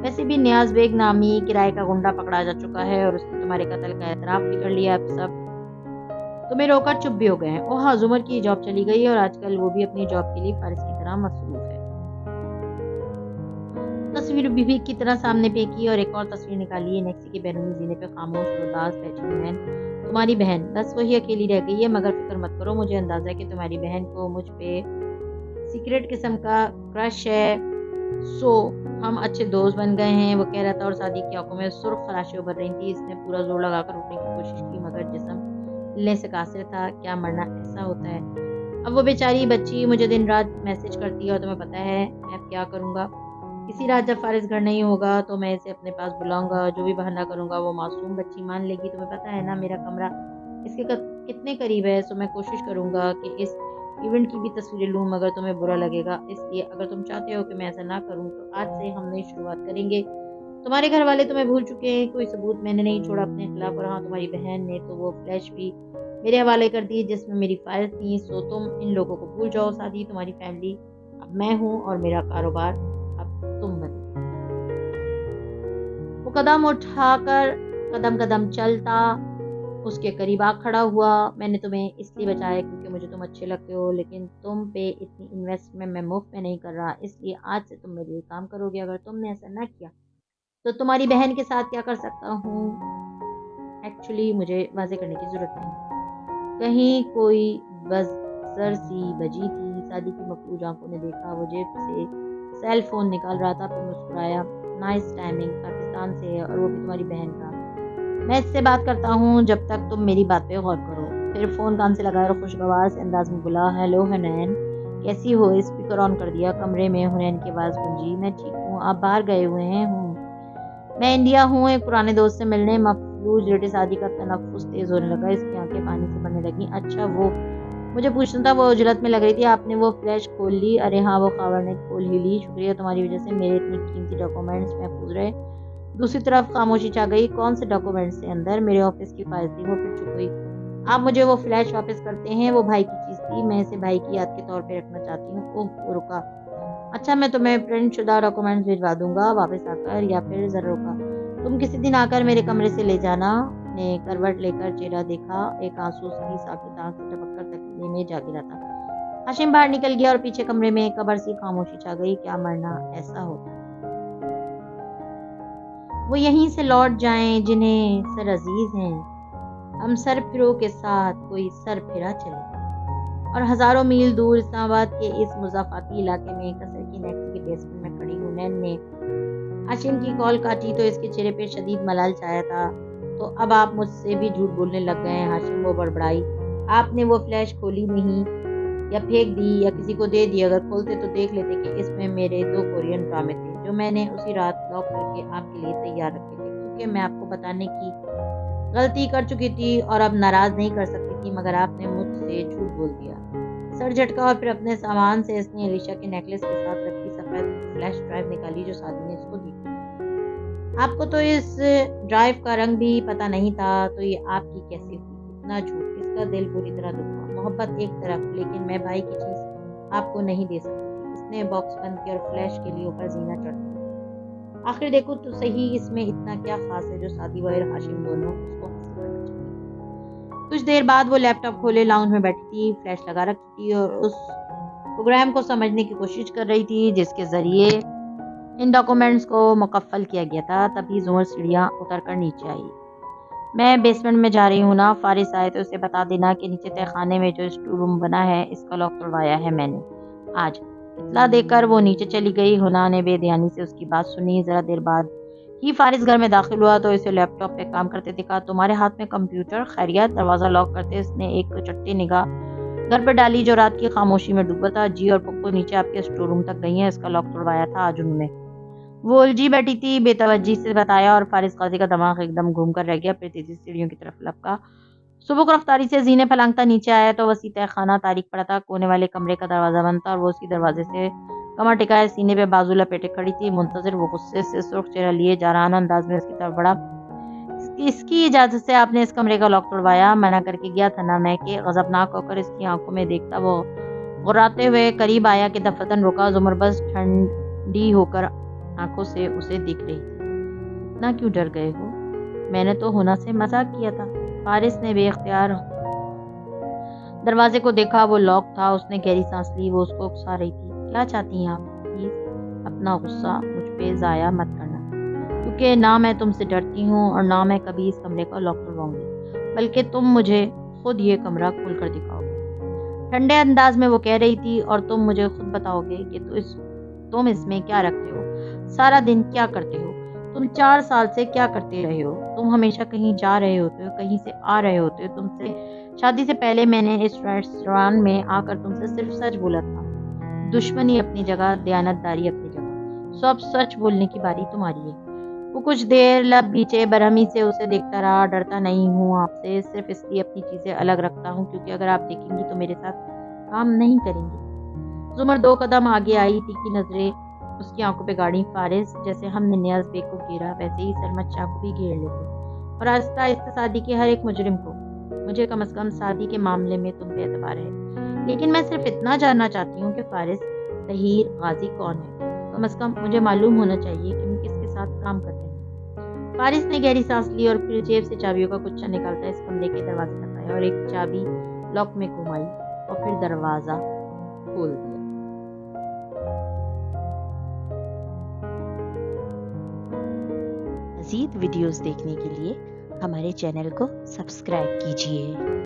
ویسے بھی نیاز بیگ نامی کرائے کا گنڈا پکڑا جا چکا ہے اور اس نے تمہارے قتل کا اعتراف بھی کر لیا۔ اب سب تمہیں رو کر چپ بھی ہو گئے ہیں۔ اوہ ہاں، زمر کی جاب چلی گئی اور آج کل وہ بھی اپنی جاب کے لیے فارس کی طرح مصروف ہے۔ تصویر بیوی کی طرح سامنے پھینکی اور ایک اور تصویر نکالی ہے۔ نیکسی کے بیرونی زینے پہ خاموش اور اداس بیٹھی ہوئی تمہاری بہن، بس وہی اکیلی رہ گئی ہے۔ مگر فکر مت کرو، مجھے اندازہ ہے کہ تمہاری بہن کو مجھ پہ سیکرٹ قسم کا کرش ہے۔ سو ہم اچھے دوست بن گئے ہیں، وہ کہہ رہا تھا، اور سعدی کی آنکھوں میں سرخ خراشیں ابھر رہی تھی۔ اس نے پورا زور لگا کر اٹھنے کی کوشش کی مگر جسم ہلنے سے قاصر تھا۔ کیا مرنا ایسا ہوتا ہے؟ اب وہ بیچاری بچی مجھے دن رات میسج کرتی ہے اور تمہیں پتہ ہے میں اب کیا کروں گا؟ کسی رات جب فارس گھر نہیں ہوگا تو میں اسے اپنے پاس بلاؤں گا، جو بھی بہانہ کروں گا وہ معصوم بچی مان لے گی۔ تمہیں پتہ ہے نا میرا کمرہ اس کے کتنے قریب ہے، سو میں کوشش کروں گا کہ اس ایونٹ کی بھی تصویریں لوں، مگر تمہیں برا لگے گا، اس لیے اگر تم چاہتے ہو کہ میں ایسا نہ کروں تو آج سے ہم نئی شروعات کریں گے۔ تمہارے گھر والے تمہیں بھول چکے ہیں، کوئی ثبوت میں نے نہیں چھوڑا اپنے خلاف، اور ہاں تمہاری بہن نے تو وہ فلیش بھی میرے حوالے کر دی جس میں میری فائل تھی۔ سو تم ان لوگوں کو بھول جاؤ سعدی، تمہاری فیملی اب میں ہوں اور میرا کاروبار اب تم بن۔ وہ قدم اٹھا کر قدم قدم چلتا اس کے قریب آ کھڑا ہوا۔ میں نے تمہیں اس لیے بچایا کیونکہ مجھے تم اچھے لگتے ہو، لیکن تم پہ اتنی انویسٹمنٹ میں مفت میں نہیں کر رہا، اس لیے آج سے تم میرے لیے کام کرو گے۔ اگر تم نے ایسا نہ کیا تو تمہاری بہن کے ساتھ کیا کر سکتا ہوں؟ ایکچولی مجھے واضح کرنے کی ضرورت نہیں۔ کہیں کوئی بزر سی بجی تھی۔ سعدی کی مفلوج آنکھوں نے دیکھا، وہ جیب سے سیل فون نکال رہا تھا، پھر مسکرایا۔ نائس ٹائمنگ، پاکستان سے ہے اور وہ بھی تمہاری بہن کا۔ میں اس سے بات کرتا ہوں جب تک تم میری بات پہ غور کرو۔ پھر فون کان سے لگایا اور خوشگوار سے انداز میں بولا، ہیلو حنین، کیسی ہو؟ اسپیکر آن کر دیا۔ کمرے میں حنین کی آواز گونجی، میں ٹھیک ہوں، آپ باہر گئے ہوئے ہیں؟ میں انڈیا ہوں، ایک پرانے دوست سے ملنے۔ مفلوج لیٹے سعدی کا تنفس تیز ہونے لگا، اس کی آنکھیں پانی سے بھرنے لگیں۔ اچھا، وہ مجھے پوچھنا تھا، وہ اجلت میں لگ رہی تھی، آپ نے وہ فلیش کھول لی؟ ارے ہاں، وہ خاور نے کھول ہی لی، شکریہ، تمہاری وجہ سے میرے اتنے قیمتی ڈاکومنٹس محفوظ رہے۔ دوسری طرف خاموشی چھا گئی۔ کون سے ڈاکومنٹس تھے اندر؟ میرے آفس کی فائل تھی۔ وہ پھر چپ ہوئی۔ آپ مجھے وہ فلیش واپس کرتے ہیں؟ وہ بھائی کی چیز تھی، میں اسے بھائی کی یاد کے طور پہ رکھنا چاہتی ہوں۔ اوہ، وہ رکا۔ اچھا، میں تمہیں پرنٹ شدہ ڈاکومنٹس بھجوا دوں گا واپس آ کر، یا پھر ذرا رکا، تم کسی دن آ کر میرے کمرے سے لے جانا۔ نے کروٹ لے کر چہرہ دیکھا، ایک آنسو اس کی ساکت آنکھ سے ٹپک کر تکیے میں جا گرا تھا۔ ہاشم باہر نکل گیا اور پیچھے کمرے میں قبر سی خاموشی چھا گئی۔ کیا مرنا ایسا ہوتا ہے؟ وہ یہیں سے لوٹ جائیں جنہیں سر عزیز ہیں، ہم سر پھرو کے ساتھ کوئی سر پھرا چلے، اور ہزاروں میل دور اسلام آباد کے اس مضافاتی علاقے میں قصر کی نیکسی کے بیسمنٹ میں کھڑی حنین نے ہاشم کی کال کاٹی تو اس کے چہرے پہ شدید ملال چھایا تھا۔ تو اب آپ مجھ سے بھی جھوٹ بولنے لگ گئے ہیں ہاشم، وہ بڑبڑائی۔ آپ نے وہ فلیش کھولی نہیں، یا پھینک دی، یا کسی کو دے دی؟ اگر کھولتے تو دیکھ لیتے کہ اس میں میرے 2 کورین ڈرامے تھے جو میں نے اسی رات لاک کر کے آپ کے لیے تیار رکھے تھے، کیونکہ میں آپ کو بتانے کی غلطی کر چکی تھی اور اب ناراض نہیں کر سکتی تھی، مگر آپ نے مجھ سے جھوٹ بول دیا۔ سر جھٹکا اور پھر اپنے سامان سے اس نے علیشا کے نیکلس کے ساتھ رکھی سفید فلیش ڈرائیو نکالی جو سعدی نے اس کو دی۔ آپ کو تو اس ڈرائیو کا رنگ بھی پتہ نہیں تھا، تو یہ آپ کی کیسے ہوئی؟ اتنا جھوٹ! اس کا دل بری طرح دکھا۔ محبت ایک طرف، لیکن میں بھائی کی چیز آپ کو نہیں دے سکتی تھی۔ اس نے باکس بند کیا اور فلیش کے لیے اوپر زینہ چڑھ دیا۔ آخر دیکھو تو صحیح، اس میں اتنا کیا خاص ہے جو سعدی اور ہاشم دونوں اس کو حاصل کرنا چاہیے۔ کچھ دیر بعد وہ لیپ ٹاپ کھولے لاؤنج میں بیٹھی تھی، فلیش لگا رکھی تھی اور اس پروگرام کو سمجھنے کی کوشش کر رہی تھی جس کے ذریعے ان ڈاکومنٹس کو مکفل کیا گیا تھا۔ تبھی زمر سیڑھیاں اتر کر نیچے آئی۔ میں بیسمنٹ میں جا رہی ہوں نا، فارس آئے تو اسے بتا دینا کہ نیچے تہ خانے میں جو اسٹور روم بنا ہے اس کا لاک توڑوایا ہے میں نے آج۔ اطلاع دے کر وہ نیچے چلی گئی۔ ہنا نے بے دھیانی سے اس کی بات سنی۔ ذرا دیر بعد ہی فارس گھر میں داخل ہوا تو اسے لیپ ٹاپ پہ کام کرتے دیکھا۔ تمہارے ہاتھ میں کمپیوٹر؟ خیریت؟ دروازہ لاک کرتے اس نے ایک چٹی نگاہ گھر پر ڈالی جو رات کی خاموشی میں ڈوبا تھا۔ جی، اور پپو نیچے آپ کے اسٹور روم تک گئی ہیں، اس کا لاک توڑوایا تھا آج انہوں نے۔ وہ الجھی بیٹھی تھی، بے توجہی سے بتایا، اور فارس قاضی کا دماغ ایک دم گھوم کر رہ گیا۔ پھر تیزی سے سیڑھیوں کی طرف لپکا، سبک رفتاری سے زینے پھلانگتا نیچے آیا تو وسیع تہ خانہ تاریک پڑا تھا۔ کونے والے کمرے کا دروازہ بند تھا اور وہ اسی دروازے سے کمر ٹکائے سینے پہ بازو لپیٹے کھڑی تھی، منتظر۔ وہ غصے سے سرخ چہرہ لیے جارحانہ انداز میں اس کی طرف بڑھا۔ اس کی اجازت سے آپ نے اس کمرے کا لاک توڑوایا؟ منع کر کے گیا تھا نا میں کہ غضبناک ہو کر اس کی آنکھوں میں دیکھتا وہ غراتے ہوئے قریب آیا کہ دفتن رکا. زمر بس ٹھنڈی ہو کر آنکھوں سے اسے دیکھ رہی تھی. اتنا کیوں ڈر گئے ہو؟ میں نے تو ہونا سے مذاق کیا تھا. فارس نے بے اختیار دروازے کو دیکھا. وہ لاک تھا. اس نے گہری سانس لی. وہ اس کو اکسا رہی تھی. کیا چاہتی ہیں آپ؟ پلیز اپنا غصہ مجھ پہ ضائع مت کرنا، کیونکہ نہ میں تم سے ڈرتی ہوں اور نہ میں کبھی اس کمرے کا لاک کرواؤں گی، بلکہ تم مجھے خود یہ کمرہ کھول کر دکھاؤ گے. ٹھنڈے انداز میں وہ کہہ رہی تھی. اور تم مجھے خود بتاؤ گے کہ تم اس میں کیا رکھتے ہو، سارا دن کیا کرتے ہو، تم 4 سال سے کیا کرتے رہے ہو. تم ہمیشہ کہیں جا رہے ہوتے ہو، کہیں سے آ رہے ہوتے ہو. تم سے شادی سے پہلے میں نے اس ریسٹوران میں آ کر تم سے صرف سچ بولا تھا. دشمنی اپنی جگہ، دیانتداری اپنی جگہ. اب سچ بولنے کی باری تمہاری ہے. وہ کچھ دیر لب نیچے برہمی سے اسے دیکھتا رہا. ڈرتا نہیں ہوں آپ سے، صرف اس لیے اپنی چیزیں الگ رکھتا ہوں کیونکہ اگر آپ دیکھیں گی تو میرے ساتھ کام نہیں کریں گی. زمر 2 قدم آگے آئی. تیکھی نظریں اس کی آنکھوں پہ گاڑی. فارس، جیسے ہم نے نیاز بیگ کو گھیرا ویسے ہی سلمت شاہ کو بھی گھیر لیتے، اور آہستہ آہستہ شادی کے ہر ایک مجرم کو. مجھے کم از کم شادی کے معاملے میں تم پہ اعتبار ہے، لیکن میں صرف اتنا جاننا چاہتی ہوں کہ فارس طہیر غازی کون ہے. کم از کم مجھے معلوم ہونا چاہیے کہ میں کس کے ساتھ کام کرتے ہیں. فارس نے گہری سانس لی اور پھر جیب سے چابیوں کا گچھا نکالتا اس کمرے کے دروازے تک آیا اور ایک چابی لاک میں گھمائی اور پھر دروازہ کھول دیا. مزید ویڈیوز دیکھنے کے لیے ہمارے چینل کو سبسکرائب کیجیے.